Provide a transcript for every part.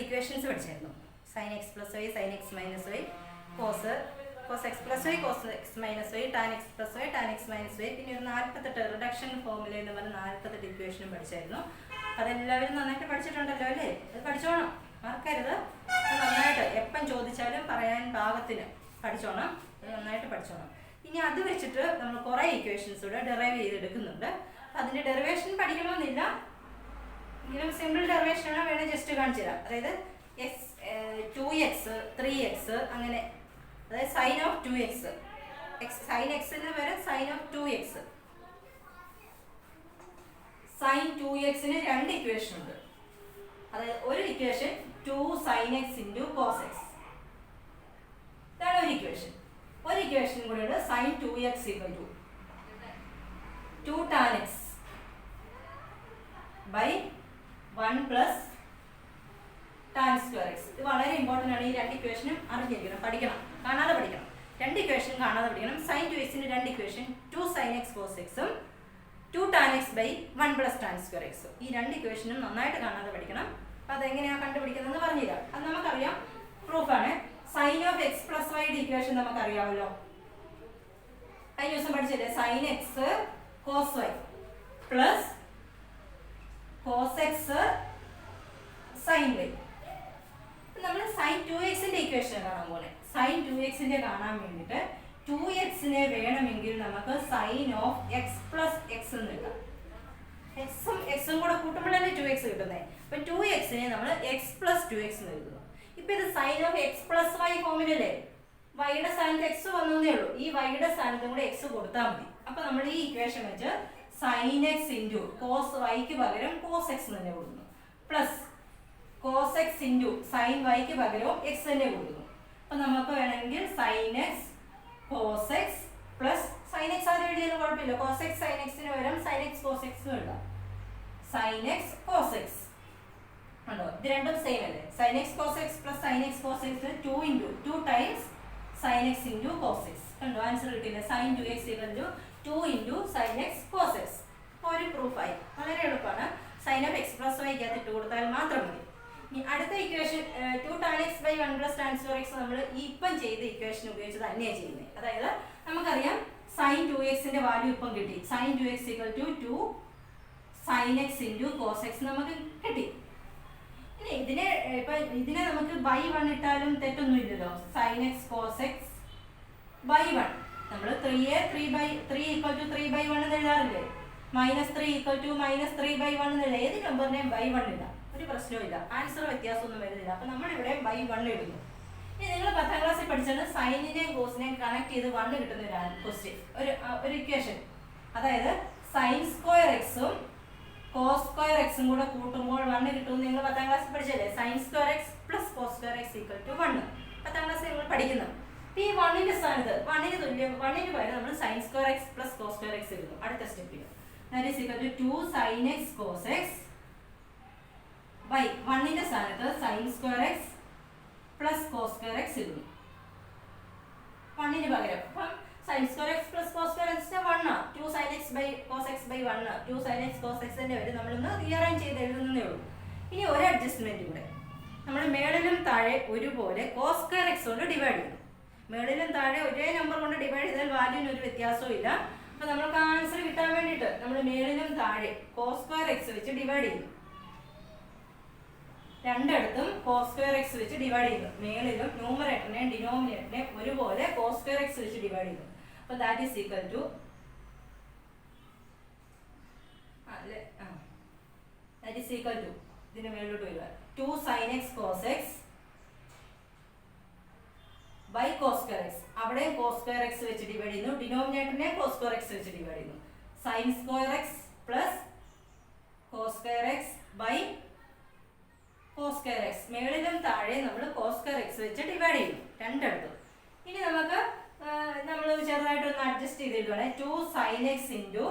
Equations പഠിച്ചായിരുന്നു. Sine x plus y, sine x minus y, cos x plus y, cos x minus y, tan x plus y, tan x minus y, പിന്നെ ഒരു 48 reduction formula എന്ന് പറഞ്ഞ 48 ഇക്വേഷനും പഠിച്ചായിരുന്നു. അതെല്ലാവരും നന്നായിട്ട് പഠിച്ചിട്ടുണ്ടല്ലോ അല്ലേ? അത് പഠിച്ചോണം, മറക്കരുത്. നന്നായിട്ട് എപ്പം ചോദിച്ചാലും പറയാൻ പാകത്തിന് പഠിച്ചോണം, നന്നായിട്ട് പഠിച്ചോണം. ഇനി അത് വെച്ചിട്ട് നമ്മൾ കുറേ ഇക്വേഷൻസ് കൂടെ ഡെറൈവ് ചെയ്തെടുക്കുന്നുണ്ട്. അതിൻ്റെ ഡെറിവേഷൻ പഠിക്കണമെന്നില്ല, എങ്കിലും സിമ്പിൾ ഡെറിവേഷനാണ്, വേണേൽ ജസ്റ്റ് കാണിച്ചു തരാം. അതായത് 2x 3x അങ്ങനെ, അതായത് സൈൻ ഓഫ് 2x, സൈൻ എക്സിന് വരെ സൈൻ ഓഫ് 2x. സൈൻ 2xന് 2 ഇക്വേഷൻ ഉണ്ട്. അതായത് ഒരു equation 2 sin x into cos x, ഇതാണ് ഒരു ഇക്വേഷൻ. ഒരു ഇക്വേഷൻ കൂടെ ഉണ്ട്, sine 2x equal to 2 tan x by 1 plus tan square x. ഇത് വളരെ ഇമ്പോർട്ടൻ്റ് ആണ്. ഈ 2 ഇക്വേഷനും അറിഞ്ഞിരിക്കണം, പഠിക്കണം, കാണാതെ പഠിക്കണം. 2 ഇക്വേഷൻ കാണാതെ പഠിക്കണം. സൈൻ 2xന് 2 ഇക്വേഷൻ, 2 sin x കോസ് എക്സും 2 tan x by 1 plus tan square എക്സും. ഈ 2 ഇക്വേഷനും നന്നായിട്ട് കാണാതെ പഠിക്കണം. അപ്പോൾ അതെങ്ങനെയാണ് കണ്ടുപിടിക്കുന്നതെന്ന് പറഞ്ഞുതരാം. അത് നമുക്കറിയാം, പ്രൂഫാണ്. സൈൻ ഓഫ് എക്സ് പ്ലസ് വൈയുടെ ഇക്വേഷൻ നമുക്കറിയാമല്ലോ, കഴിഞ്ഞ ദിവസം പഠിച്ചില്ലേ? Sine x cos y plus cos x sine y. നമ്മൾ സൈൻ 2xന്റെ ഇക്വേഷൻ കാണാൻ പോലെ, സൈൻ 2xന്റെ കാണാൻ വേണ്ടിയിട്ട് 2xനെ വേണമെങ്കിൽ നമുക്ക് sine of x plus x എന്ന് എഴുതാം. എക്സും എക്സും കൂടെ കൂട്ടുമ്പോഴല്ലേ 2x കിട്ടുന്നത്. അപ്പൊ 2xനെ നമ്മൾ എക്സ് പ്ലസ് 2x എന്ന് എഴുതുന്നു. ഇപ്പൊ ഇത് sine of x plus y ഫോമിലല്ലേ? വൈയുടെ സ്ഥാനത്ത് എക്സ് വന്നതേ ഉള്ളൂ. ഈ വൈയുടെ സ്ഥാനത്തും കൂടെ എക്സ് കൊടുത്താൽ മതി. അപ്പൊ നമ്മൾ ഈ ഇക്വേഷൻ വെച്ച് സൈൻ എക്സ് ഇൻറ്റു കോസ് വൈക്ക് പകരം കോസ് എക്സ് തന്നെ കൊടുക്കുന്നു, plus cos x into sine വൈക്ക് പകരവും എക്സ് തന്നെ കൊടുക്കുന്നു. അപ്പൊ നമുക്ക് വേണമെങ്കിൽ sine x cos x plus sine x ആദ്യം എഴുതിയാലും കുഴപ്പമില്ല, കോസ് എക്സ് സൈൻ എക്സിന് പകരം സൈൻ എക്സ് കോസ് എക്സ് എഴുതാം. സൈൻ എക്സ് കോസ് എക്സ് ഉണ്ടോ? ഇത് രണ്ടും സെയിം അല്ലേ? Sine x cos x plus sine x cos x 2 times sine x into cos x. കണ്ടോ? ആൻസർ കിട്ടിയില്ല. Sine 2x equal to 2 into sine x cos x. ഒരു പ്രൂഫായി. വളരെ എളുപ്പമാണ്. സൈൻ ഓഫ് എക്സ് പ്ലസ് വൈക്കകത്ത് ഇട്ട് കൊടുത്താൽ മാത്രം മതി. ഇനി അടുത്ത equation 2 tan x by 1 plus tan square x നമ്മൾ ഇപ്പം ചെയ്ത ഇക്വേഷൻ ഉപയോഗിച്ച് തന്നെയാണ് ചെയ്യുന്നത്. അതായത് നമുക്കറിയാം സൈൻ 2xന്റെ വാല്യൂ ഇപ്പം കിട്ടി. Sine 2x equal to 2 sine x into cos x നമുക്ക് കിട്ടി. ഇനി ഇതിനെ നമുക്ക് ബൈ 1 ഇട്ടാലും തെറ്റൊന്നും ഇല്ലല്ലോ. Sine x cos x by 1 നമ്മൾ 3 ഈക്വൽ ടു 3 ബൈ 1 എന്ന് എഴുതാറില്ലേ? -3 ഈക്വൽ ടു -3/1 എന്നുള്ള ഏത് നമ്പറിനെയും ബൈ 1 ഇടാം, ഒരു പ്രശ്നവും ആൻസർ വ്യത്യാസമൊന്നും വരുന്നില്ല. അപ്പൊ നമ്മളിവിടെ ബൈ 1 എഴുതുന്നു. ഇനി നിങ്ങൾ 10ാം ക്ലാസ്സിൽ പഠിച്ചാൽ സൈനിനെയും കോസിനെയും കണക്ട് ചെയ്ത് 1 കിട്ടുന്ന ഒരു ക്വസ്റ്റ്യൻ, ഒരു ഇക്വേഷൻ. അതായത് സൈൻ സ്ക്വയർ എക്സും കോസ് സ്ക്വയർ എക്സും കൂടെ കൂട്ടുമ്പോൾ 1 കിട്ടുമെന്ന് നിങ്ങൾ 10ാം ക്ലാസ്സിൽ പഠിച്ചല്ലേ? Sine square x plus cos square x equal to 1. 10ാം ക്ലാസ്സിൽ നിങ്ങൾ പഠിക്കുന്നു. ഈ 1ന്റെ സ്ഥാനത്ത് 1ന് തുല്യം 1ന് പകരം നമ്മൾ sine square x plus cos square x എഴുതും അടുത്ത സ്റ്റെപ്പിൽ. That is equal to 2 sin x cos x by 1ന്റെ സ്ഥാനത്ത് sin square x plus cos square x ഇടുന്നു. 1ന് പകരം അപ്പം sin square x plus cos square x 1 ആണ്. 2 sin x by cos x by 1 2 sin x cos x ന്റെ വരെ നമ്മളൊന്ന് rearrange ചെയ്ത് എഴുതുന്നേ ഉള്ളൂ. ഇനി ഒരു അഡ്ജസ്റ്റ്മെന്റ് കൂടെ, നമ്മൾ മേളിലും താഴെ ഒരുപോലെ cos square x കൊണ്ട് ഡിവൈഡ് ചെയ്യുന്നു. മേളിലും താഴെ ഒരേ നമ്പർ കൊണ്ട് ഡിവൈഡ് ചെയ്താൽ വാല്യൂവിന് ഒരു വ്യത്യാസവും ഇല്ല. അപ്പൊ നമ്മൾക്ക് ആൻസർ കിട്ടാൻ വേണ്ടിയിട്ട് നമ്മൾ മേളിലും താഴെ കോസ് സ്ക്വയർ എക്സ് വെച്ച് ഡിവൈഡ് ചെയ്യുന്നു. രണ്ടിടത്തും കോസ് സ്ക്വയർ എക്സ് വെച്ച് ഡിവൈഡ് ചെയ്യുന്നു. മേളിലും ന്യൂമറേറ്ററിനെയും ഡിനോമിനേറ്ററിനെയും ഒരുപോലെ കോസ് സ്ക്വയർ എക്സ് വെച്ച് ഡിവൈഡ് ചെയ്യുന്നു. അപ്പൊ ദാറ്റ് ഈസ് ഈക്വൽ ടു ഇതിന്റെ മേളിലോട്ട് വരിക 2 sin x cos x by cos square x. അവിടെ കോസ് സ്ക്വയർ എക്സ് വെച്ച് ഡിവൈഡ് ചെയ്യുന്നു. ഡിനോമിനേറ്ററിനെ കോസ് സ്ക്വയർ എക്സ് വെച്ച് ഡിവൈഡ് ചെയ്യുന്നു. Sine square x plus cos square x by cos square x. മേളിലും താഴെ നമ്മൾ കോസ് സ്ക്വയർ എക്സ് വെച്ച് ഡിവൈഡ് ചെയ്യുന്നു രണ്ടിടത്തും. ഇനി നമുക്ക് നമ്മൾ ചെറുതായിട്ടൊന്ന് അഡ്ജസ്റ്റ് ചെയ്തിട്ടുവാണ്. 2 sin x into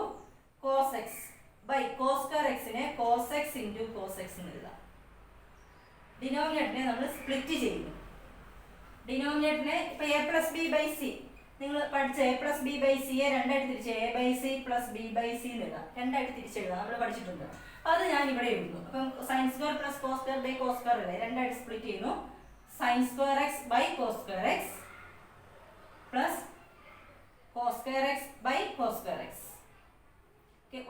cos x by cos square എക്സിനെ cos x into cos x എന്ന് എഴുതാം. ഡിനോമിനേറ്ററിനെ നമ്മൾ സ്പ്ലിറ്റ് ചെയ്യുന്നു. ഡിനോമിനേറ്ററിനെ ഇപ്പൊ a plus B by C നിങ്ങൾ പഠിച്ച a പ്ലസ് ബി ബൈ സിയെ രണ്ടായിട്ട് തിരിച്ച് a by C plus B by C എന്ന് എഴുതാം. രണ്ടായിട്ട് തിരിച്ചെഴുതാം, നമ്മൾ പഠിച്ചിട്ടുണ്ട്. അത് ഞാൻ ഇവിടെ എഴുതുന്നു. അപ്പം sine square plus cos square by cos square അല്ലേ, രണ്ടായിട്ട് സ്പ്ലിറ്റ് ചെയ്യുന്നു. Sine square x by cos square x plus cos square x by cos square x.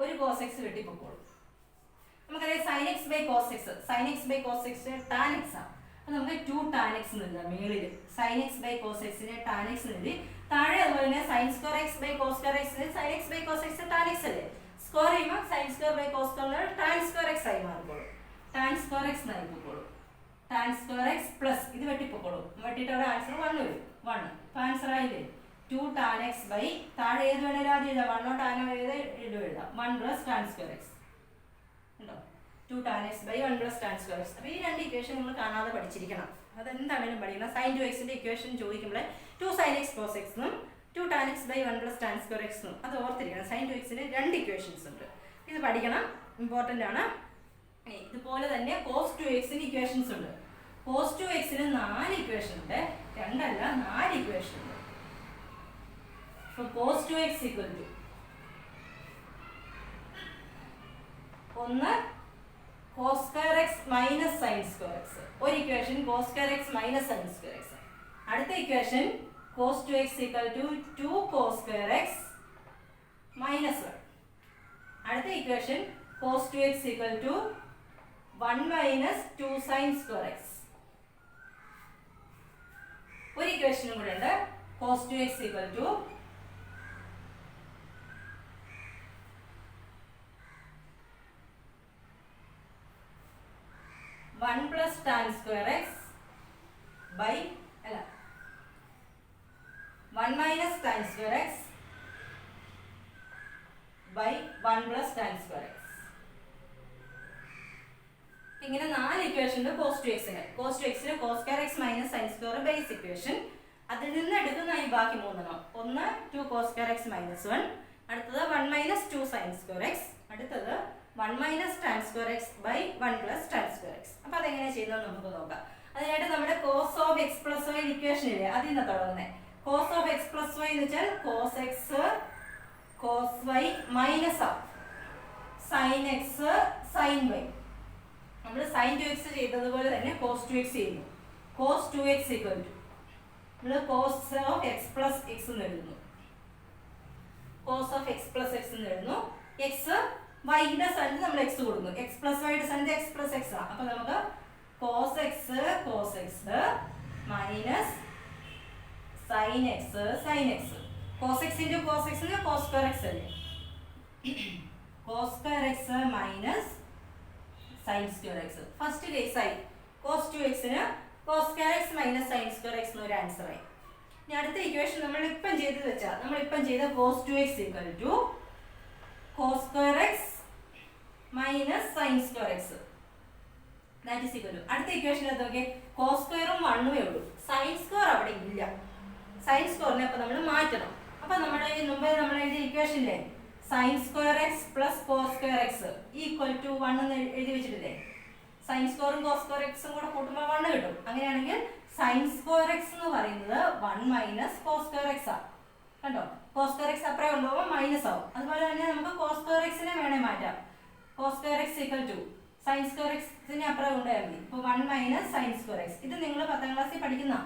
ഒരു കോസ് എക്സ് വെട്ടിപ്പോക്കോളൂ. നമുക്കറിയാം sine x by cos x, sine x by cos x tan x ആണ്. അപ്പം നമുക്ക് 2 tan x എന്ന് എഴുതാം മേളിൽ. Sine x by cos എക്സിനെ ടാൻ എക്സ് എന്ന് എഴുതി. താഴെ അതുപോലെ തന്നെ sign square x by cos square എക്സിന് sine x by cos x tan x അല്ലേ, സ്ക്വയർ ചെയ്യുമ്പോൾ sine square by cos square tan square x ആയി മാറിക്കോളൂ. ടാൻ സ്ക്വയർ എക്സ് എന്നായിപ്പോക്കോളൂ. ടാൻ സ്ക്വയർ എക്സ് പ്ലസ് ഇത് വെട്ടിപ്പോക്കോളൂ. വെട്ടിയിട്ട് അവിടെ ആൻസർ 1 വരും. 1 ഇപ്പം ആൻസർ ആയില്ലേ. 2 ടാൻ എക്സ് ബൈ താഴെ ഏത് വേണേലും ആദ്യം എഴുതാം, 1 ടാനോ എഴുതാം 1 പ്ലസ് ടാൻ സ്ക്വയർ എക്സ് ഉണ്ടോ. 2 tan x by 1 plus tan square x. അപ്പോൾ ഈ രണ്ട് ഇക്വേഷൻ നിങ്ങൾ കാണാതെ പഠിച്ചിരിക്കണം. അതെന്താണെങ്കിലും പഠിക്കണം. സൈൻ 2x ഇക്വേഷൻ ചോദിക്കുമ്പോൾ 2 sin x cos x എന്നും 2 tan x by 1 plus tan square x എന്നും അത് ഓർത്തിരിക്കണം. സൈൻ 2x രണ്ട് ഇക്വേഷൻസ് ഉണ്ട്, ഇത് പഠിക്കണം, ഇമ്പോർട്ടൻ്റ് ആണ്. ഇതുപോലെ തന്നെ കോസ് 2x ഇക്വേഷൻസ് ഉണ്ട്. കോസ് 2x 4 ഇക്വേഷൻ ഉണ്ട്, 2 അല്ല 4 ഇക്വേഷൻ ഉണ്ട്. അപ്പോൾ cos 2x equal to 1 cos square x minus sin square x. ഒരു equation cos square x minus sin square x. അടുത്ത equation cos 2x equal to 2 cos square x minus 1. അടുത്ത equation cos 2x equal to 1 minus 2 sin square x. ഒരു ഇക്വേഷനും കൂടെ ഉണ്ട് cos 2x equal to 1 plus tan square x by 1 minus tan square x by 1 plus tan square x. ഇങ്ങനെ 4 equation ഉണ്ട് cos 2x-ന്. cos 2x-ന് cos square x minus sin square base equation. അതിൽ നിന്ന് എടുക്കുന്ന ഈ ബാക്കി മൂന്നെണ്ണം. ഒന്ന് 2 cos square x minus 1, അടുത്തത് 1 minus 2 sin square x, അടുത്തത് 1 minus tan square x by 1 plus tan square x. അപ്പോൾ അതെങ്ങനെ ചെയ്യുന്നത് നമുക്ക് നോക്കാം. അതിനായിട്ട് നമ്മുടെ cos of x plus y equation ഇല്ലേ, അതിൽ നിന്ന് തുടങ്ങുന്നത്. cos of x plus y എന്ന് വെച്ചാൽ cos x cos y minus sin x sin y. നമ്മൾ sin 2x ചെയ്തതുപോലെ തന്നെ cos 2x ചെയ്യുന്നു. cos 2x equal to നമ്മൾ cos of x plus x എന്ന് എഴുതുന്നു. cos of x plus x എന്ന് എഴുതുന്നു. x y-യുടെ സ്ഥാനത്ത് നമ്മൾ x കൊടുക്കുന്നു. x plus y-യുടെ സ്ഥാനത്ത് x plus x ആണ്. അപ്പോൾ നമുക്ക് cos x minus sin x sin x. cos x into cos x എന്ന് cos square x അല്ലേ. cos square x minus sin square x. First case ആയി cos 2x-ന് cos square x minus sin square x എന്നൊരു answer ആയി. ഇനി അടുത്ത equation നമ്മൾ ഇപ്പം ചെയ്തത് വെച്ചാൽ നമ്മളിപ്പം ചെയ്ത cos 2x equal to cos square x minus sin square x. That is equal to അടുത്ത ഇക്വേഷൻ എടുത്ത് നോക്കിയേ, cos സ്ക്വയറും 1 ഉള്ളൂ, sin സ്ക്വയർ അവിടെ ഇല്ല. sin സ്ക്വയറിനെ അപ്പോൾ നമ്മൾ മാറ്റണം. അപ്പോൾ നമ്മുടെ ഈ മുമ്പേ നമ്മൾ എഴുതിയ ഇക്വേഷനിലെ sin square x plus cos square x equal to 1 എന്ന് എഴുതി വെച്ചിട്ടില്ലേ. sin സ്ക്വയറും cos സ്ക്വയർ എക്സും കൂടെ കൂട്ടുമ്പോൾ 1 കിട്ടും. അങ്ങനെയാണെങ്കിൽ sin സ്ക്വയർ എക്സ് എന്ന് പറയുന്നത് 1 മൈനസ് cos സ്ക്വയർ എക്സ് ആണ്. കണ്ടോ, cos സ്ക്വയർ എക്സ് അപ്പുറം ഉണ്ടാവുമ്പോൾ മൈനസ് ആവും. അതുപോലെ തന്നെ നമുക്ക് cos സ്ക്വയർ എക്സിനെ വേണേ മാറ്റാം. cos square x equal to sin square എക്സിനെ അപ്പുറം ഉണ്ടായാൽ മതി. ഇപ്പോൾ 1 മൈനസ് sin സ്ക്വയർ എക്സ്. ഇത് നിങ്ങൾ 10ാം ക്ലാസ്സിൽ പഠിക്കുന്ന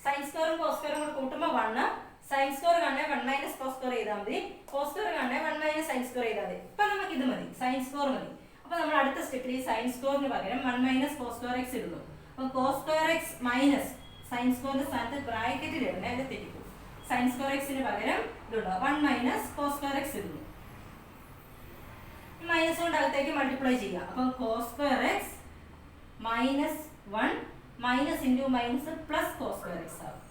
sin സ്ക്വയറും cos സ്ക്വയറും കൂടെ കൂട്ടുമ്പോൾ 1, sin സ്ക്വയർ കാണേ 1 മൈനസ് cos സ്ക്വയർ ചെയ്താൽ മതി, cos സ്ക്വയർ കാണേ 1 മൈനസ് sin സ്ക്വയർ ചെയ്താൽ മതി. ഇപ്പം നമുക്ക് ഇത് മതി, sin സ്ക്വയർ മതി. അപ്പോൾ നമ്മൾ അടുത്ത സ്റ്റെപ്പിൽ ഈ sin സ്ക്വയറിന് പകരം 1 മൈനസ് cos സ്ക്വയർ എക്സ് ഇടുന്നു. അപ്പോൾ cos square x minus sin സ്ക്വയറിന്റെ സ്ഥാനത്ത് ബ്രാക്കറ്റിൽ ഇടണേ, അത് തെറ്റിക്കും. sin സ്ക്വയർ എക്സിന് പകരം ഇടുക 1 മൈനസ് cos സ്ക്വയർ എക്സ് ഇടുന്നു. മൈനസ് കൊണ്ട് അകത്തേക്ക് മൾട്ടിപ്ലൈ ചെയ്യുക. അപ്പം cos square x minus 1 minus into minus plus cos square X ആവും.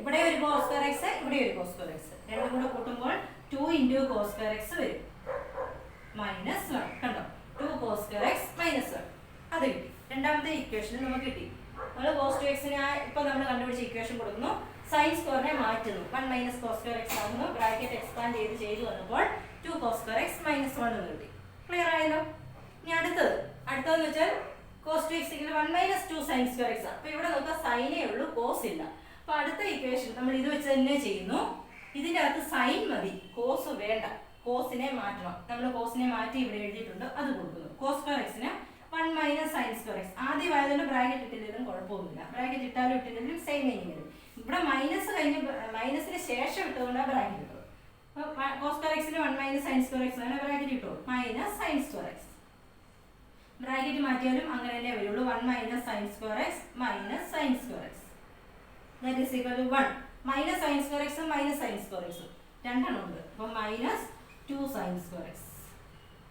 ഇവിടെ ഒരു cos സ്ക്വയർ എക്സ്, ഇവിടെ ഒരു cos സ്ക്വയർ എക്സ്, രണ്ടും കൂടെ കൂട്ടുമ്പോൾ 2 ഇൻറ്റു cos സ്ക്വയർ എക്സ് വരും മൈനസ് 1. കണ്ടോ, 2 cos സ്ക്വയർ എക്സ് മൈനസ് 1 അത് കിട്ടി. രണ്ടാമത്തെ ഇക്വേഷൻ നമുക്ക് കിട്ടി. നമ്മൾ cos 2x-ന് ഇപ്പം നമ്മൾ കണ്ടുപിടിച്ച ഇക്വേഷൻ കൊടുക്കുന്നു, sin സ്ക്വയറിനെ മാറ്റുന്നു, 1 മൈനസ് cos സ്ക്വയർ എക്സ് ആകുന്നു, ബ്രാക്കറ്റ് എക്സ്പാൻഡ് ചെയ്ത് വന്നപ്പോൾ 2 cos സ്ക്വയർ എക്സ് മൈനസ് 1 എന്ന് കിട്ടി. ക്ലിയർ ആയല്ലോ. ഇനി അടുത്തതെന്ന് വെച്ചാൽ cos 2x 1 minus 2 sin square x ആണ്. അപ്പോൾ ഇവിടെ നോക്കുക സൈനേ ഉള്ളൂ, cos ഇല്ല. അപ്പോൾ അടുത്ത ഇക്വേഷൻ നമ്മൾ ഇത് വെച്ച് തന്നെ ചെയ്യുന്നു. ഇതിൻ്റെ അകത്ത് സൈൻ മതി, cos വേണ്ട, cosനെ മാറ്റണം. നമ്മൾ cosനെ മാറ്റി ഇവിടെ എഴുതിയിട്ടുണ്ട്, അത് കൊടുക്കുന്നു. cos സ്ക്വയർ എക്സിന് 1 മൈനസ് sin ബ്രാക്കറ്റ് ഇട്ടില്ലെങ്കിലും കുഴപ്പമൊന്നുമില്ല. ബ്രാക്കറ്റ് ഇട്ടാലും ഇട്ടില്ലെങ്കിലും സെയിം മീനിങ് വരും. ഇവിടെ മൈനസ് കഴിഞ്ഞ് മൈനസിന് ശേഷം ഇട്ടുകൊണ്ടാണ് ബ്രാക്കറ്റ് ഇട്ടത്. കോസ് സ്ക്വയർ എക്സിന് 1 മൈനസ് സൈൻ സ്ക്വയർ എക്സ് ആണ് ബ്രാക്കറ്റ് ഇട്ടു. Minus sine square x bracket മാറ്റിയാലും അങ്ങനെ തന്നെ വരുള്ളൂ. 1 minus sine square x minus sine square x that is equal to 1. Minus sine square എക്സും മൈനസ് സൈൻ സ്ക്വയർ എക്സും രണ്ടെണ്ണം ഉണ്ട്. അപ്പോൾ minus 2 sine square x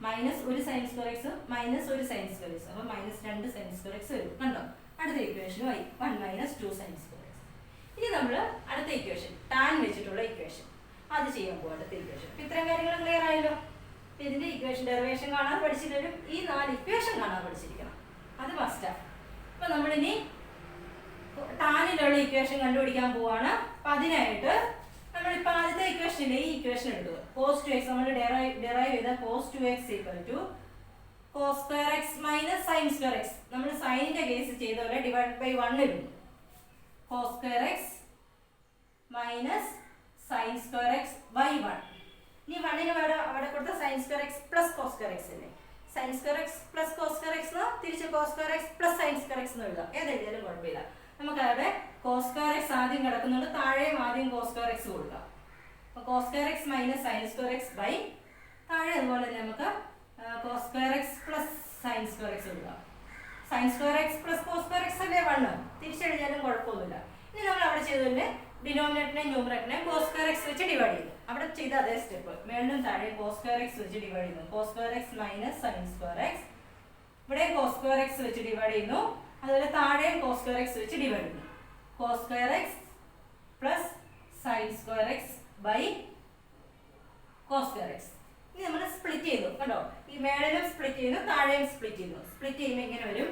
minus 1 sine square x minus 1 sine square x. അപ്പോൾ മൈനസ് 2 സൈൻ സ്ക്വയർ എക്സ് വരും. കണ്ടോ? അടുത്ത equation ആയി 1 മൈനസ് 2 സൈൻ സ്ക്വയർ എക്സ്. ഇനി നമ്മൾ അടുത്ത ഇക്വേഷൻ ടാൻ വെച്ചിട്ടുള്ള ഇക്വേഷൻ അത് ചെയ്യാൻ പോകും. അടുത്ത ഇക്വേഷൻ. ഇത്രയും കാര്യങ്ങൾ ക്ലിയർ ആയല്ലോ. ഇതിന്റെ ഇക്വേഷൻ ഡെറിവേഷൻ കാണാൻ പഠിച്ചിട്ടും ഈ 4 ഇക്വേഷൻ കാണാൻ പഠിച്ചിരിക്കണം. അത് മസ്റ്റാണ്. അപ്പൊ നമ്മളിനി ടാനിലുള്ള ഇക്വേഷൻ കണ്ടുപിടിക്കാൻ പോവാണ്. അപ്പൊ അതിനായിട്ട് നമ്മളിപ്പോ ആദ്യത്തെ ഇക്വേഷനിലെ ഈ ഇക്വേഷൻ എടുക്കുക. cos 2x നമ്മൾ ഡെറൈവ് ചെയ്ത cos 2x equal to cos square x minus sine square x. നമ്മൾ സൈനിന്റെ കേസ് ചെയ്ത പോലെ ഡിവൈഡ് ബൈ 1 ഇടുന്നു. cos square x minus sine square x by 1. ഇനി 1ന് അവിടെ കൊടുത്ത sine square x plus cos square x അല്ലേ. Sine square x plus cos square x തിരിച്ച് cos square x plus sine square x എന്ന് എഴുതാം. ഏതെഴുതിയാലും കുഴപ്പമില്ല. നമുക്ക് അവിടെ കോസ് സ്ക്വയർ എക്സ് ആദ്യം കിടക്കുന്നുണ്ട്, താഴെയും ആദ്യം കോസ് സ്ക്വയർ എക്സ് കൊടുക്കാം. അപ്പോൾ cos square x minus sine square x by താഴെ അതുപോലെ തന്നെ നമുക്ക് cos square x plus sine square x കൊടുക്കാം. Sine square x plus cos square x അല്ലേ 1, തിരിച്ചെഴുതിയാലും കുഴപ്പമൊന്നുമില്ല. ഇനി നമ്മൾ അവിടെ ചെയ്തതല്ലേ ഡിനോമിനേറ്ററിനെ ന്യൂമറേറ്ററിനെ കോസ് സ്ക്വയർ എക്സ് വെച്ച് ഡിവൈഡ് ചെയ്തു. അവിടെ ചെയ്ത അതേ സ്റ്റെപ്പ് മേളിലും താഴെ കോസ് സ്ക്വയർ എക്സ് വെച്ച് ഡിവൈഡ് ചെയ്യുന്നു. Cos square x minus sine square x. ഇവിടെ കോസ് സ്ക്വയർ എക്സ് വെച്ച് ഡിവൈഡ് ചെയ്യുന്നു. അതുപോലെ താഴെയും കോസ് സ്ക്വയർ എക്സ് വെച്ച് ഡിവൈഡ് ചെയ്യുന്നു. Cos square x plus sine square x by cos square x. ഇനി നമ്മൾ സ്പ്ലിറ്റ് ചെയ്തു. കണ്ടോ? ഈ മേളിലും സ്പ്ലിറ്റ് ചെയ്യുന്നു, താഴെയും സ്പ്ലിറ്റ് ചെയ്യുന്നു. സ്പ്ലിറ്റ് ചെയ്യുമ്പോൾ ഇങ്ങനെ വരും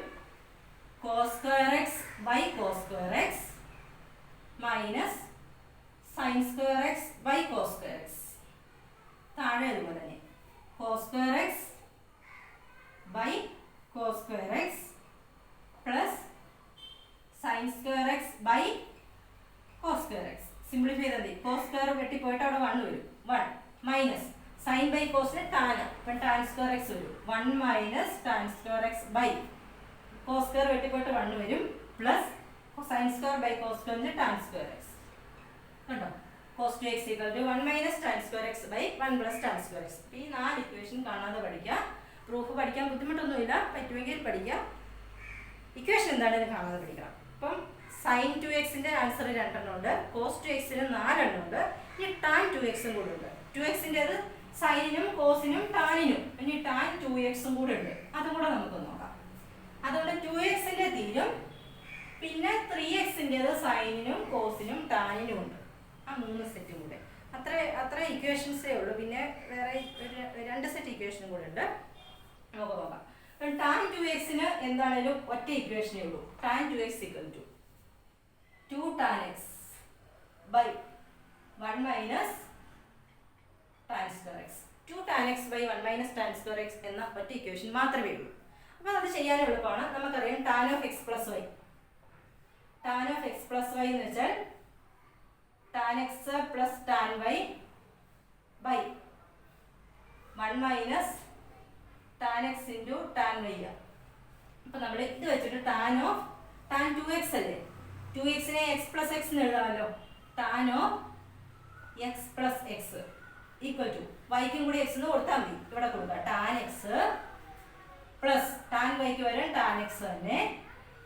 cos square x by cos square x minus sine square x by cos square x. താഴെ അതുപോലെ തന്നെ cos square x by cos square x plus sine square x by cos square x. Simplify ചെയ്താൽ മതി. Cos square വെട്ടിപ്പോയിട്ട് അവിടെ 1 വരും. 1 minus sine by കോസിന് tan, അപ്പം ടാൻ സ്ക്വയർ എക്സ് വരും. 1 minus tan square x by cos square വെട്ടിപ്പോയിട്ട് 1 വരും plus sine square by cos സ്ക്വയറിന് ടാൻ സ്ക്വയർ എക്സ്. കണ്ടോ? cos 2x equal to 1 minus tan square x by 1 plus tan square x. ഈ 4 equation കാണാതെ പഠിക്കാം. Proof പഠിക്കാൻ ബുദ്ധിമുട്ടൊന്നുമില്ല, പറ്റുമെങ്കിൽ പഠിക്കാം. ഇക്വേഷൻ എന്താണെന്ന് കാണാതെ പഠിക്കണം. അപ്പം സൈൻ 2xന്റെ ആൻസർ 2 എണ്ണം ഉണ്ട്, cos 2xന് 4 എണ്ണം ഉണ്ട്, ഇനി ടാൻ 2xും കൂടെ ഉണ്ട്. 2xൻ്റെത് സൈനിനും കോസിനും ടാനിനും, ഇനി ടാൻ 2xും കൂടെ ഉണ്ട്. അതും കൂടെ നമുക്ക് നോക്കാം. അതുകൊണ്ട് 2xന്റെ തീരും, പിന്നെ 3xൻ്റെത് സൈനിനും കോസിനും ടാനിനും ഉണ്ട്. ആ 3 സെറ്റും കൂടെ അത്ര ഇക്വേഷൻസേ ഉള്ളൂ. പിന്നെ വേറെ 2 സെറ്റ് ഇക്വേഷനും കൂടെ ഉണ്ട്. നമുക്ക് നോക്കാം. ടാൻ 2xന് എന്താണേലും ഒറ്റ ഇക്വേഷനേ ഉള്ളൂ. Tan 2x equal to 2 tan x by 1 minus tan square x. 2 tan x by 1 minus tan square x എന്ന ഒറ്റ ഇക്വേഷൻ മാത്രമേ ഉള്ളൂ. അപ്പോൾ അത് ചെയ്യാൻ എളുപ്പമാണ്. നമുക്കറിയാം tan of x plus y. Tan of x plus y എന്ന് വെച്ചാൽ tan x plus tan y by 1 minus tan x into tan y. അപ്പം നമ്മൾ ഇത് വെച്ചിട്ട് ടാൻ 2x അല്ലേ, 2xനെ എക്സ് പ്ലസ് എക്സ് എന്ന് എഴുതാമല്ലോ. Tan of x plus x equal to വൈക്കും കൂടി എക്സ് എന്ന് കൊടുത്താൽ മതി. ഇവിടെ കൊടുക്കുക ടാൻ എക്സ് പ്ലസ് ടാൻ വൈക്ക് വരാൻ ടാൻ എക്സ് തന്നെ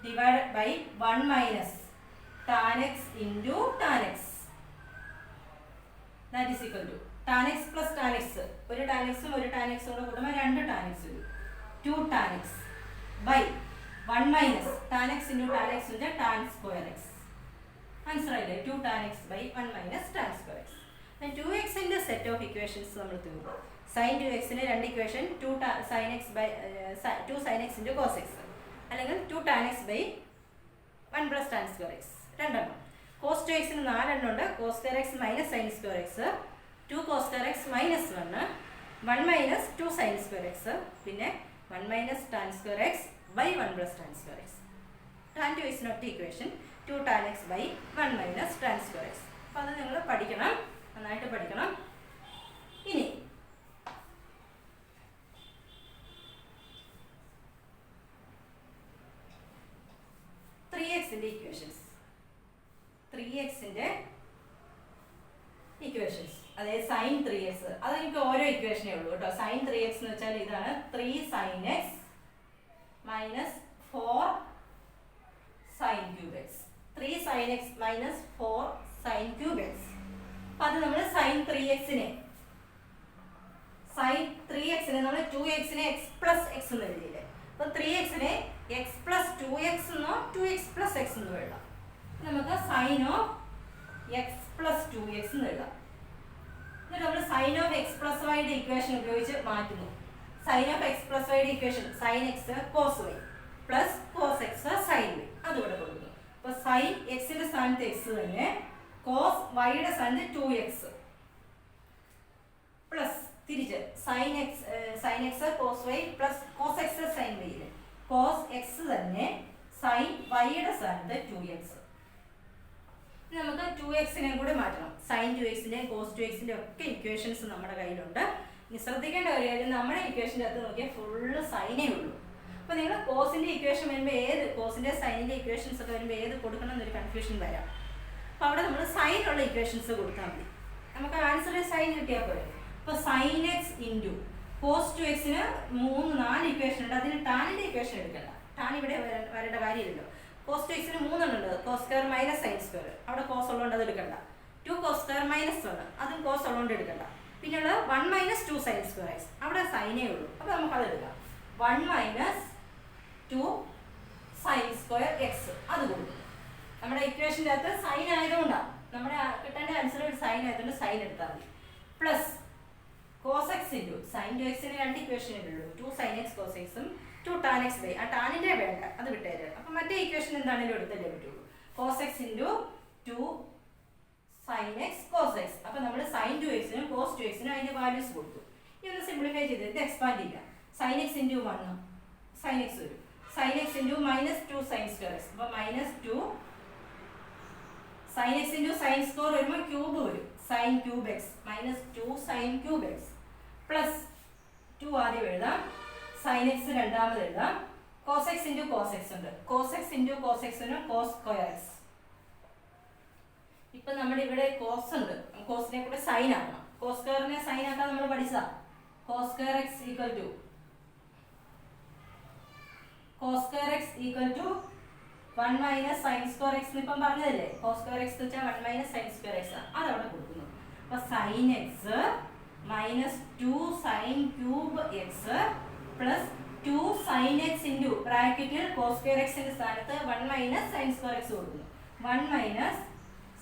divide by 1 minus tan x into tan x. That is equal to tan x plus tan x, ഒരു ടാൻ എക്സും ഒരു ടാൻ എക്സും കൂടെ കൂട്ടുമ്പോൾ 2 ടാൻ എക്സ് വരും. 2 tan x by 1 minus tan x into tan x വെച്ചാൽ tan square x. Answer ആയില്ലേ? 2 tan x by 1 minus tan square x. 2xന്റെ സെറ്റ് ഓഫ് ഇക്വേഷൻസ് നമ്മൾ തീർന്നു. സൈൻ 2xന് 2 equation 2 sine x by 2 sine x into cos x, അല്ലെങ്കിൽ 2 tan x by 1 plus tan square x രണ്ടെണ്ണം. Cos 2xന് 4 എണ്ണം ഉണ്ട്. Cos square x minus sine square x, 2 cos square x minus 1 minus 2 sine square x, പിന്നെ 1 minus tan square x by 1 plus tan square x. Tan 2xന് ഒറ്റ equation 2 tan x by 1 minus tan square x. അപ്പോൾ അത് നിങ്ങൾ പഠിക്കണം, നന്നായിട്ട് പഠിക്കണം. ഇനി 3xന്റെ ഇക്വേഷൻസ് 3xന്റെ ഇക്വേഷൻസ് അതായത് സൈൻ 3x അത് എനിക്ക് ഓരോ ഇക്വേഷനേ ഉള്ളൂ കേട്ടോ. സൈൻ 3x എന്ന് വെച്ചാൽ ഇതാണ് 3 sin x minus 4 sin cube x 3 sin x minus 4 sin cube x. അപ്പം അത് നമ്മൾ സൈൻ 3xനെ നമ്മൾ 2xനെ x പ്ലസ് x എന്ന് എഴുതിയില്ലേ. അപ്പം 3xനെ x പ്ലസ് 2x എന്നോ 2x പ്ലസ് x എന്ന് എഴുതാം. നമുക്ക് sine of x plus 2x എന്ന് എഴുതാം. എന്നിട്ട് നമ്മൾ സൈൻ ഓഫ് എക്സ് പ്ലസ് വൈയുടെ ഇക്വേഷൻ ഉപയോഗിച്ച് മാറ്റുന്നു. സൈൻ ഓഫ് എക്സ് പ്ലസ് വൈയുടെ equation sine x cos y plus cos x sine y അതുകൂടെ കൊടുക്കുന്നു. അപ്പൊ സൈൻ എക്സിന്റെ സ്ഥാനത്ത് എക്സ് തന്നെ, കോസ് വൈയുടെ സ്ഥാനത്ത് 2x പ്ലസ് തിരിച്ച് sine x cos y plus cos x sine y. Cos x തന്നെ സൈൻ വൈയുടെ സ്ഥാനത്ത് 2x. നമുക്ക് 2xനെ കൂടെ മാറ്റണം. സൈൻ 2xന്റെ കോസ് 2xന്റെ ഒക്കെ ഇക്വേഷൻസ് നമ്മുടെ കയ്യിലുണ്ട്. ഇനി ശ്രദ്ധിക്കേണ്ട ഒരു കാര്യം, നമ്മുടെ ഇക്വേഷൻ്റെ അകത്ത് നോക്കിയാൽ ഫുള്ള് സൈനേ ഉള്ളൂ. അപ്പോൾ നിങ്ങൾ കോസിന്റെ ഇക്വേഷൻ വരുമ്പോൾ കോസിന്റെ സൈനിന്റെ ഇക്വേഷൻസ് ഒക്കെ വരുമ്പോൾ ഏത് കൊടുക്കണം എന്നൊരു കൺഫ്യൂഷൻ വരാം. അപ്പോൾ അവിടെ നമ്മൾ സൈനുള്ള ഇക്വേഷൻസ് കൊടുത്താൽ മതി. നമുക്ക് ആൻസർ സൈൻ കിട്ടിയാൽ പോരെ. അപ്പോൾ സൈൻ എക്സ് ഇൻറ്റു കോസ് 2xന് 4 ഇക്വേഷൻ ഉണ്ട്. അതിൽ ടാനിന്റെ ഇക്വേഷൻ എടുക്കണ്ട. ടാൻ ഇവിടെ വരേണ്ട കാര്യമില്ലല്ലോ. കോസ് 2xന് 3 ഉണ്ട്. Cos square minus sine square അവിടെ കോസ് ഉള്ളതുകൊണ്ട് അത് എടുക്കണ്ട. 2 കോസ് സ്ക്വയർ മൈനസ് 1 അതും കോസ് ഉള്ളതുകൊണ്ട് എടുക്കണ്ട. പിന്നെയുള്ള 1 മൈനസ് 2 സൈൻ സ്ക്വയർ എക്സ് അവിടെ സൈനേ ഉള്ളൂ. അപ്പോൾ നമുക്കത് എടുക്കാം. 1 മൈനസ് 2 സൈൻ സ്ക്വയർ എക്സ് അത് കൊടുക്കും. നമ്മുടെ ഇക്വേഷൻ്റെ അകത്ത് സൈൻ ആയതുകൊണ്ടാണ് നമ്മുടെ കിട്ടേണ്ട ആൻസർ ഒരു സൈൻ ആയതുകൊണ്ട് സൈൻ എടുത്താൽ മതി. Plus cos x into sine 2xന് 2 ഇക്വേഷനേ ഉള്ളൂ. 2 സൈൻ എക്സ് കോസ് എക്സും 2 ടാൻ എക്സ് ബൈ. ആ ടാനിൻ്റെ വേണ്ട, അത് വിട്ടേര്. അപ്പം മറ്റേ ഇക്വേഷൻ എന്താണെങ്കിലും എടുത്തല്ലേ പറ്റുള്ളൂ. Cos x into 2 sine x cos x. അപ്പം നമ്മൾ സൈൻ 2xനും കോസ് 2xനും അതിൻ്റെ വാല്യൂസ് കൊടുത്തു. ഇതൊന്ന് സിംപ്ലിഫൈ ചെയ്ത് ഇത് എക്സ്പാൻഡ് ചെയ്യാം. Sine x into 1 sine x വരും. Sine x into minus 2 sine square x. അപ്പോൾ minus 2 sine x into sine square വരുമ്പോൾ ക്യൂബ് വരും. Sine cube x minus 2 sine cube x plus 2 ആദ്യം എഴുതാം. സൈൻ എക്സ് രണ്ടാമത് എഴുതാം. Cos x into cos x ഉണ്ട്. Cos x into cos എക്സിന് cos square x. ഇപ്പം നമ്മുടെ ഇവിടെ കോസ് ഉണ്ട്. കോസിനെ കൂടെ സൈൻ ആക്കണം. കോസ് സ്ക്വയറിനെ സൈൻ ആക്കാൻ നമ്മൾ പഠിച്ചതാ. Cos square x equal to cos square x equal to 1 minus sine square x ഇപ്പം പറഞ്ഞതല്ലേ. കോസ് സ്ക്വയർ എക്സ് എന്ന് വെച്ചാൽ 1 മൈനസ് സൈൻ സ്ക്വയർ എക്സ് അതവിടെ കൊടുക്കുന്നു. അപ്പോൾ sine x minus 2 sine cube x plus 2 sine x into ബ്രാക്കറ്റിൽ cos square എക്സിന്റെ സ്ഥാനത്ത് 1 മൈനസ് സൈൻ സ്ക്വയർ എക്സ് കൊടുക്കുന്നു. 1 minus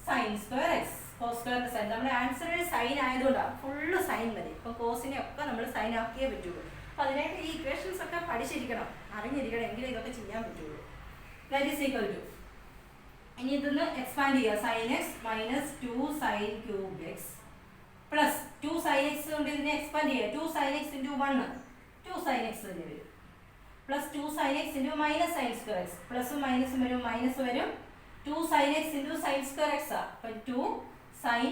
sine square x cos സ്ക്വയറിന്റെ സൈൻ. നമ്മുടെ ആൻസർ സൈൻ ആയതുകൊണ്ടാണ് ഫുള്ള് സൈൻ മതി. ഇപ്പോൾ കോസിനെ ഒക്കെ നമ്മൾ സൈൻ ആക്കിയേ പറ്റുള്ളൂ. അപ്പോൾ അതിനായിട്ട് ഈ ഇക്വേഷൻസ് ഒക്കെ പഠിച്ചിരിക്കണം, അറിഞ്ഞിരിക്കണം, എങ്കിലും ഇതൊക്കെ ചെയ്യാൻ പറ്റുള്ളൂ. ദാറ്റ് ഈസ് ഈക്വൽ ടു ഇനി ഇതൊന്ന് എക്സ്പാൻഡ് ചെയ്യുക. Sine x minus 2 sine cube x plus 2 sine x കൊണ്ട് ഇതിനെ എക്സ്പാൻഡ് ചെയ്യുക. 2 sine x into 1 2 sine x തന്നെ വരും. Plus 2 sine x into minus sine square x. പ്ലസും മൈനസും വരും, മൈനസ് വരും. 2 sine x into sine square x ആ. അപ്പം 2 സൈൻ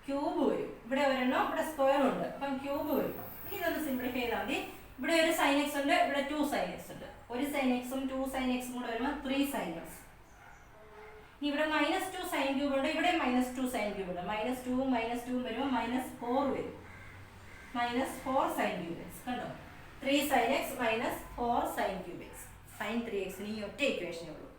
ക്യൂബ് വരും. ഇവിടെ ഒരെണ്ണം ഇവിടെ സ്ക്വയർ ഉണ്ട്. അപ്പം ക്യൂബ് വരും. ഇനി ഇതൊന്ന് സിംപ്ലിഫൈ ചെയ്താൽ മതി. ഇവിടെ ഒരു സൈൻ എക്സ് ഉണ്ട്, ഇവിടെ 2 സൈൻ എക്സ് ഉണ്ട്. ഒരു സൈൻ എക്സും 2 സൈൻ എക്സും കൂടെ വരുമ്പോൾ 3 സൈൻ എക്സ്. ഇവിടെ മൈനസ് 2 സൈൻ ക്യൂബ് ഉണ്ട്, ഇവിടെ മൈനസ് 2 സൈൻ ക്യൂബ് ഉണ്ട്. മൈനസ് 2 മൈനസ് 2 വരുമ്പോൾ മൈനസ് 4 വരും. മൈനസ് 4 സൈൻ ക്യൂബ് എക്സ് കണ്ടോ. 3 sine x minus 4 sine cube x. Sine 3xന് ഈ ഒറ്റ ഇക്വേഷനേ ഉള്ളൂ.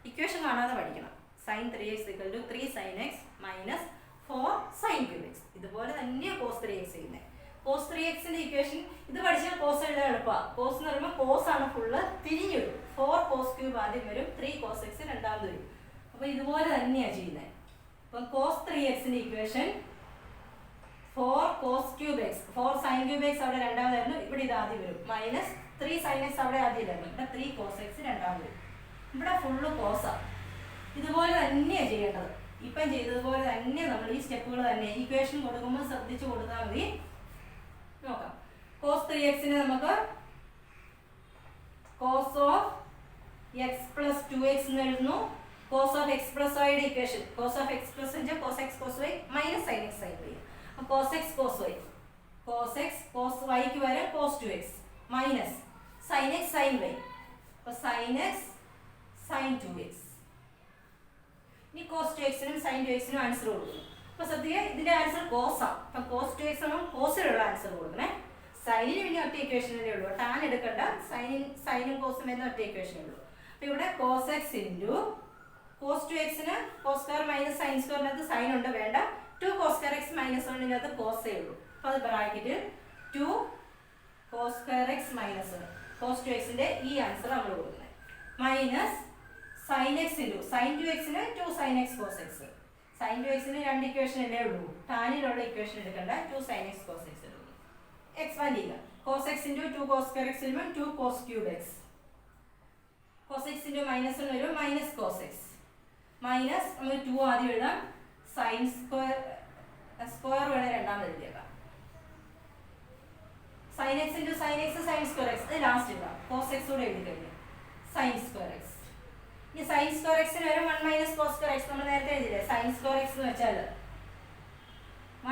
ഇക്വേഷൻ കാണാതെ പഠിക്കണം. Sine 3x equal to 3 sine x minus 4 sine cube x. ഇതുപോലെ തന്നെയാണ് കോസ് 3x ചെയ്യുന്നത്. കോസ് 3xന്റെ ഇക്വേഷൻ ഇത് പഠിച്ചാൽ കോസ് എഴുതാൻ എളുപ്പമാണ്. കോസ് എന്ന് പറയുമ്പോൾ കോസ് ആണ് ഫുള്ള് തിരിഞ്ഞു വരും. 4 കോസ് ക്യൂബ് ആദ്യം വരും, 3 കോസ് എക്സ് രണ്ടാമത് വരും. അപ്പോൾ ഇതുപോലെ തന്നെയാണ് ചെയ്യുന്നത്. അപ്പം കോസ് 3xന്റെ equation 4 cos cube x 4 sine cube x അവിടെ രണ്ടാമതായിരുന്നു, ഇവിടെ ഇത് ആദ്യം വരും. മൈനസ് 3 സൈൻ എക്സ് അവിടെ ആദ്യമില്ലായിരുന്നു, ഇവിടെ 3 കോസ് എക്സ് രണ്ടാമത് വരും. ഇവിടെ ഫുള്ള് കോസാണ്. ഇതുപോലെ തന്നെയാണ് ചെയ്യേണ്ടത്. ഇപ്പം ചെയ്തതുപോലെ തന്നെ നമ്മൾ ഈ സ്റ്റെപ്പുകൾ തന്നെ ഇക്വേഷൻ കൊടുക്കുമ്പോൾ ശ്രദ്ധിച്ച് കൊടുത്താൽ മതി. നോക്കാം. കോസ് 3xന് നമുക്ക് cos of x plus 2x എന്ന് എഴുതുന്നു. കോസ് ഓഫ് എക്സ് പ്ലസ് വൈയുടെ equation cos of x plus വെച്ചാൽ cos x cos y minus sine x sine y. Cos x cos y cos x cos വൈക്ക് വരെ cos 2x minus sine x sine y. അപ്പോൾ sine x sine 2x ഇനി cos 2x-നും sin 2x-നും answer കൊടുക്കുന്നു. അപ്പോൾ ശ്രദ്ധിക്കുക, ഇതിന്റെ ആൻസർ കോസാണ്. അപ്പം cos 2x കോസിലുള്ള ആൻസർ കൊടുക്കണേ. സൈനിന് പിന്നെ ഒറ്റ ഇക്വേഷനേ ഉള്ളൂ, ടാൻ എടുക്കണ്ട. സൈനും കോസും എന്ന ഒറ്റ ഇക്വേഷനേ ഉള്ളൂ. അപ്പോൾ ഇവിടെ cos x ഇൻറ്റു cos 2x-ന് cos സ്ക്വയർ മൈനസ് സൈൻ സ്ക്വയറിനകത്ത് സൈൻ ഉണ്ട്, വേണ്ട. 2 cos സ്ക്വയർ x മൈനസ് 1-നകത്ത് കോസേ ഉള്ളൂ. അപ്പോൾ അത് ബ്രാക്കറ്റിൽ 2 cos square x minus cos 2x-ന്റെ ഈ ആൻസർ നമ്മൾ കൊടുക്കുന്നത്. Minus sin x into sin 2x-ന് 2 sin x cos x. sin 2x-ന് രണ്ട് ഇക്വേഷൻ അല്ലേ ഉള്ളൂ, ടാനിലുള്ള ഇക്വേഷൻ എടുക്കണ്ട. 2 sin x cos x എടുക്കും. എക്സ്പാൻഡ് ചെയ്യുക. cos x into 2 cos square x വരുമ്പോൾ 2 cos cube x. cos x into minus 1 വരും, മൈനസ് cos x. മൈനസ് നമ്മൾ 2 ആദ്യം എഴുതാം. സൈൻ സ്ക്വയർ സ്ക്വയർ വേണേൽ രണ്ടാമത് എഴുതിയേക്കാം. sin x into sin x sin square x അത് ലാസ്റ്റ് എഴുതാം. cos x കൂടെ എഴുതി കഴിഞ്ഞു. sin square x. ഇനി sin സ്ക്വയർ x-ന് വരും 1 മൈനസ് cos സ്ക്വയർ x. നമ്മൾ നേരത്തെ എഴുതിയില്ലേ, sin സ്ക്വയർ x എന്ന് വെച്ചാൽ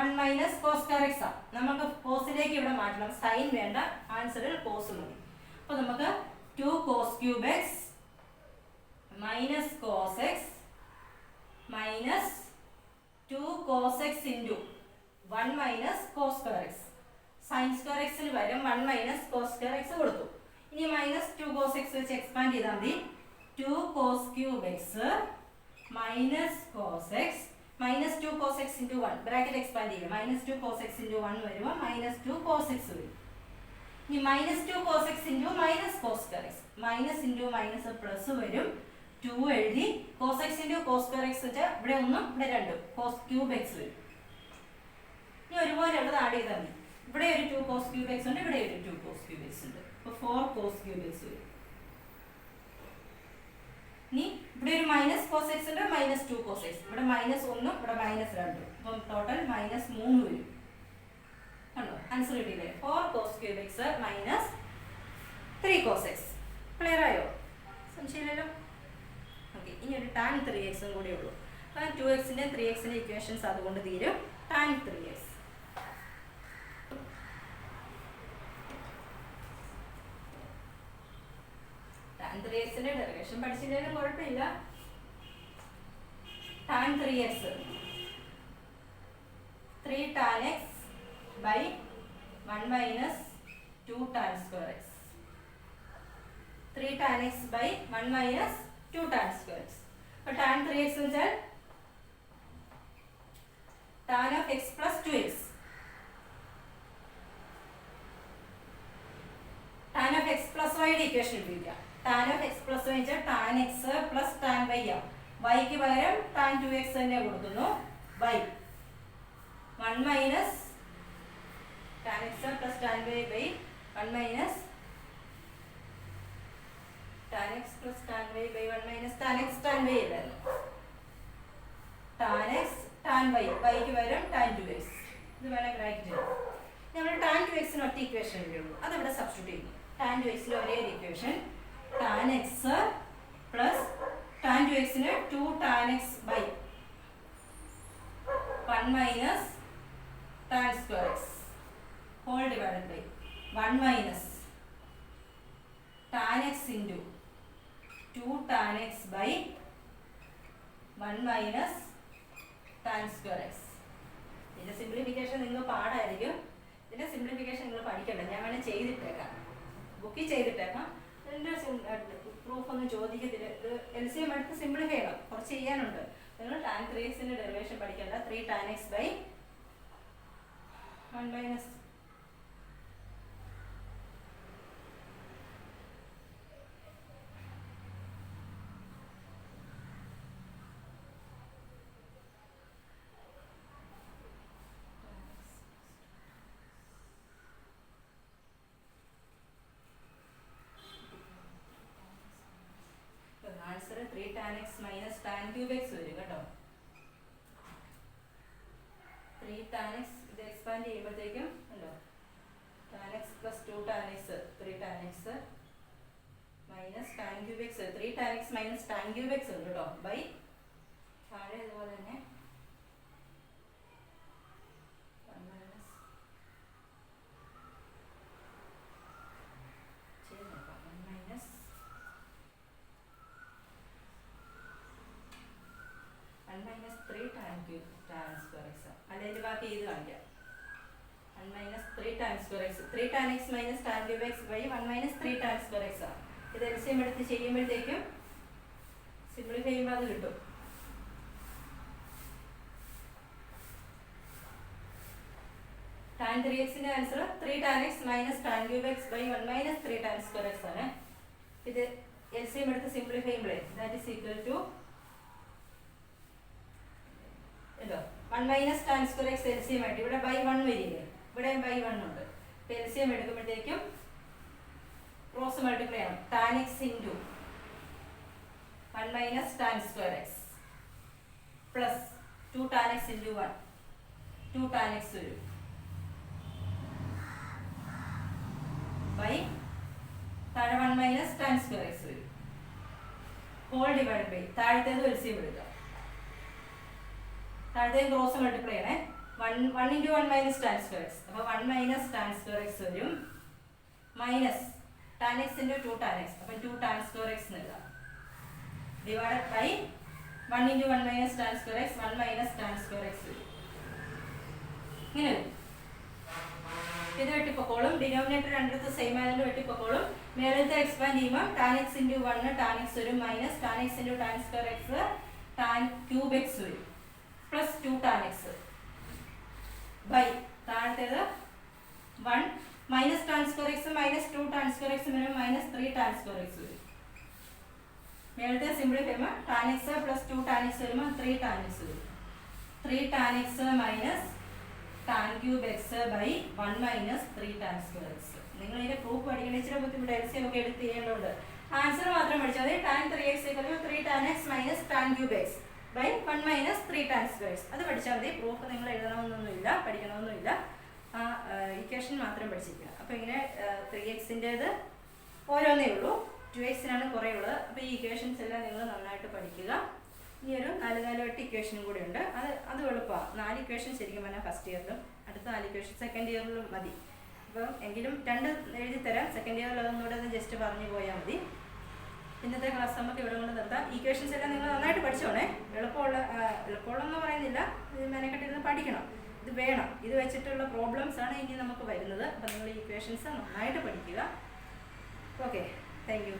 1 മൈനസ് cos സ്ക്വയർ x ആണ്. നമുക്ക് കോസിലേക്ക് ഇവിടെ മാറ്റണം, സൈൻ വേണ്ട, ആൻസറിൽ കോസ് മതി. അപ്പോൾ നമുക്ക് 2 cos cube x minus cos x minus 2 cos x into 1 minus cos square x. Sine square x-ന് വരും 1 മൈനസ് cos സ്ക്വയർ x കൊടുത്തു. ഇനി മൈനസ് 2 cos x വെച്ച് എക്സ്പാൻഡ് ചെയ്താൽ മതി. 2 cos cube x minus cos x minus 2 cos x into 1 bracket expand ചെയ്യുക. Minus 2 cos x into 1 വരുമ്പോൾ minus 2 cos x വരും. ഇനി minus 2 cos x into minus cos square x. Minus into minus plus വരും. 2 എഴുതി. cos x into cos square x വെച്ചാൽ ഇവിടെ 1 ഇവിടെ 2 cos cube x വരും. ഇനി ഒരുപോലെ ഉള്ളത് ആഡ് ചെയ്താൽ മതി. ഇവിടെ ഒരു 2 cos ക്യൂബ് x ഉണ്ട്, ഇവിടെ ഒരു 2 cos ക്യൂബ് x ഉണ്ട്. അപ്പോൾ 4 cos ക്യൂബ് x വരും. ഇനി ഇവിടെ ഒരു മൈനസ് cos x ഉണ്ട്, മൈനസ് 2 cos x. ഇവിടെ മൈനസ് 1 ഇവിടെ മൈനസ് 2. അപ്പം ടോട്ടൽ മൈനസ് 3 വരും. കണ്ടോ, ആൻസർ കിട്ടിയില്ലേ? 4 cos cube x minus 3 cos x. Clear ആയോ? സംശയമില്ലല്ലോ. ഓക്കെ, ഇനി ഒരു tan 3x കൂടെ ഉള്ളൂ. tan 2x-ന്റെ 3x-ന്റെ ഇക്വേഷൻസ് അതുകൊണ്ട് തീരും. tan 3x tan 3x-ന്റെ ഡെറിവേഷൻ പഠിച്ചില്ലെങ്കിലും കുഴപ്പമില്ല. tan 3x 3 tan x by 1 minus 2 tan square x. 3 tan x by 1 minus 2 tan square x. അപ്പോൾ tan 3x എന്ന് വെച്ചാൽ tan of x plus 2x. tan of x plus y യുടെ equation ഉപയോഗിക്കാം. tan of x plus y വെച്ചാൽ tan x plus tan y ആണ്. y ക്ക് പകരം tan 2x തന്നെ കൊടുക്കുന്നു. y 1 minus tan x plus tan y by 1 minus tan x plus tan y by 1 minus tan x tan y അല്ലായിരുന്നു. tan x tan y, y ക്ക് പകരം tan 2x. ഇത് വേണം ബ്രാക്കറ്റ് ചെയ്യാം. നമ്മൾ tan 2x-ന് ഒറ്റ ഇക്വേഷൻ ഉള്ളൂ, അതവിടെ സബ്സ്റ്റിറ്റ്യൂട്ട് ചെയ്യുന്നു. tan 2x-ന് ഒരേ ഒരു equation tan x plus tan 2x-ന് 2 tan x by 1 minus tan square x whole divided by 1 minus tan x into 2 tan x by 1 minus tan square x. ഇതിന്റെ simplification നിങ്ങൾ പാടായിരിക്കും. ഇതിന്റെ സിംപ്ലിഫിക്കേഷൻ നിങ്ങൾ പഠിക്കണ്ട, ഞാൻ വേണേൽ ചെയ്തിട്ടേക്കാം, ബുക്കിൽ ചെയ്തിട്ടേക്കാം. ഇതിൻ്റെ പ്രൂഫ് ഒന്നും ചോദിക്കത്തില്ല. ഇത് LCM എടുത്ത് സിംപ്ലിഫൈ ചെയ്യണം, കുറച്ച് ചെയ്യാനുണ്ട്. നിങ്ങൾ tan 3x-ന്റെ ഡെറിവേഷൻ പഠിക്കണ്ട. 3 tan x by 1 minus answer 3 tan x minus tan cube x വരും കേട്ടോ. 3 tan x ഇത് എക്സ്പാൻഡ് ചെയ്യുമ്പോഴത്തേക്കും ഉണ്ടോ, tan x plus 2 tan x 3 tan x minus tan cube x 3 tan x minus tan cube x ഉണ്ട് കേട്ടോ. By താഴെ അതുപോലെ തന്നെ minus 3 tan square x. അല്ലെങ്കിൽ ബാക്കി ഇത് കാണിക്കാം. 1 minus 3 tan square x. 3 tan x minus tan cube x by 1 minus 3 tan square x ആണ്. ഇത് LCM എടുത്ത് ചെയ്യുമ്പോഴത്തേക്കും സിംപ്ലിഫൈ ചെയ്യുമ്പോൾ അത് കിട്ടും. tan 3x ന്റെ answer 3 tan x minus tan cube x by 1 minus 3 tan square x ആണ്. ഇത് LCM എടുത്ത് സിംപ്ലിഫൈ ചെയ്യുമ്പോഴേ that is equal to 1 minus tan square x LCM ആയിട്ട് ഇവിടെ by 1 വരില്ലേ, ഇവിടെ by 1 ഉണ്ട്. അപ്പോൾ LCM എടുക്കുമ്പോഴത്തേക്കും ക്രോസ് മൾട്ടിപ്ലൈ ചെയ്യണം. tan x into 1 minus tan square x plus 2 tan x into 1 2 tan x വരും by താഴെ 1 minus tan square x വരും ഹോൾ ഡിവൈഡ് ബൈ താഴത്തേത് LCM എടുക്കുക. താഴത്തെ ക്രോസ് മൾട്ടിപ്ലൈ ചെയ്യണേ. 1 into 1 minus tan square x. അപ്പോൾ 1 minus tan square x വരും minus tan x into 2 tan x. അപ്പോൾ 2 tan square x എഴുതാം. Divided by 1 into 1 minus tan square x 1 minus tan square x വരും. ഇങ്ങനെ വരും. ഇത് വെട്ടിപ്പൊക്കോളും. Denominator രണ്ടിടത്ത് സെയിം ആയതുകൊണ്ട് വെട്ടിപ്പൊക്കോളും. മേളത്തെ എക്സ്പാൻഡ് ചെയ്യുമ്പോൾ tan x into 1 tan x വരും minus tan x into tan square x tan cube x വരും പ്ലസ് 2 tan x ബൈ താഴത്തേത് 1 minus tan square x minus 2 tan square x വരും മൈനസ് 3 tan square x വരും. മേളത്തെ simplify ചെയ്യുമ്പോൾ tan x plus 2 tan x വരുമ്പോൾ 3 tan x വരും. 3 tan x minus tan cube x by 1 minus 3 tan square x. നിങ്ങൾ ഇതിന്റെ proof പഠിക്കണ ഇച്ചിരി ബുദ്ധിമുട്ട് LCM ഒക്കെ എടുത്ത് ചെയ്യേണ്ടതുണ്ട്. ആൻസർ മാത്രം പഠിച്ചാൽ മതി. tan 3x = 3 tan x minus tan cube x by 1 minus 3 tan square x. അത് പഠിച്ചാൽ മതി. പ്രൂഫ് നിങ്ങൾ എഴുതണമെന്നൊന്നുമില്ല, പഠിക്കണമെന്നൊന്നുമില്ല. ആ ഇക്വേഷൻ മാത്രം പഠിച്ചിരിക്കുക. അപ്പോൾ ഇങ്ങനെ 3x-ൻ്റേത് ഓരോന്നേ ഉള്ളൂ, 2x-നാണ് കുറേ ഉള്ളത്. അപ്പോൾ ഈ ഇക്വേഷൻസ് എല്ലാം നിങ്ങൾ നന്നായിട്ട് പഠിക്കുക. ഇനി ഒരു 4 ഇക്വേഷനും കൂടി ഉണ്ട്. അത് എളുപ്പമാണ്. 4 ഇക്വേഷൻ ശരിക്കും പറഞ്ഞാൽ ഫസ്റ്റ് ഇയറിലും അടുത്ത 4 ഇക്വേഷൻ സെക്കൻഡ് ഇയറിലും മതി. അപ്പം എങ്കിലും 2 എഴുതി തരാം. സെക്കൻഡ് ഇയറിൽ അതൊന്നുകൂടെ ഒന്ന് ജസ്റ്റ് പറഞ്ഞു പോയാൽ മതി. ഇന്നത്തെ ക്ലാസ് നമുക്ക് ഇവിടെ കൊണ്ട് നിർത്താം. ഇക്വേഷൻസ് എല്ലാം നിങ്ങൾ നന്നായിട്ട് പഠിച്ചോണേ. എളുപ്പമുള്ളതെന്ന് പറയുന്നില്ല, ഇത് മെനക്കെട്ടിരുന്ന് പഠിക്കണം. ഇത് വേണം. ഇത് വെച്ചിട്ടുള്ള പ്രോബ്ലംസ് ആണ് ഇനി നമുക്ക് വരുന്നത്. അപ്പം നിങ്ങൾ ഈ ഇക്വേഷൻസ് നന്നായിട്ട് പഠിക്കുക. Okay, thank you.